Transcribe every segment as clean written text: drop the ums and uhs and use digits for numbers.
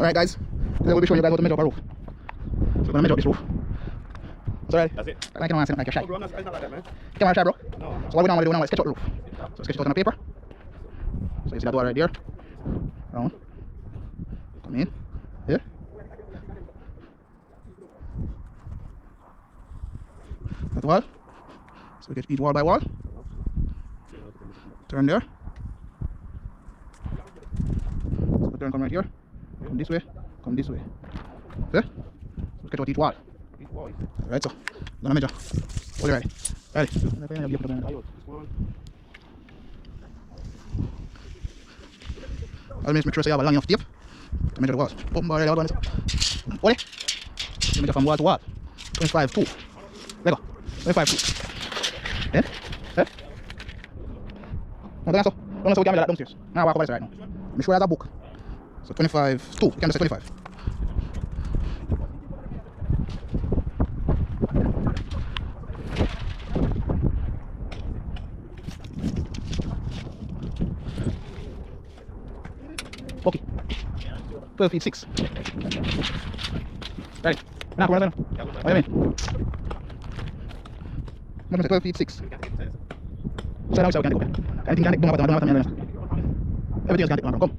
Alright guys, today we'll be showing you guys how to measure up a roof. So we're gonna measure up this roof. It's alright. That's it. I can want to like you're shy. Oh, bro, it's not like that, man. Come on, shy, bro. No. So what we normally do now is sketch out the roof. So sketch it out on a paper. So you see that wall right there. Round. Come in. Here. That wall. So we get each wall by wall. Turn there. So turn come right here. Come this way. Come this way. Okay? So sketch out each wall. Right, so I'm gonna measure. Hold it ready. Ready. I'll make sure you have a long enough tape to measure the walls. Open bar out on it. Hold it. You measure from wall to wall. 25, 2. Let go. 25, 2. Then? Eh? No, don't answer. Don't answer, we can measure that downstairs. Now walk over this right now. Make sure you have a book. So 25, 2. You can just say 25. Okay. 12 feet 6. Ready? Now, what do you mean? 12 feet 6. So now we can go. Anything can go. Everything else can go. Come.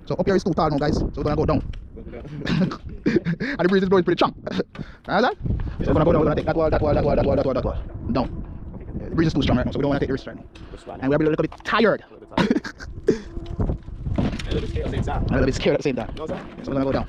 So up here is too tall now, guys. So we're gonna go down. And the breeze is blowing pretty strong. Understand? So we're gonna go down. We're gonna take that wall. Down. The breeze is too strong right now, so we don't want to take the risk right now. And we're a little bit tired. A little bit scared at the same time. So we're gonna go down.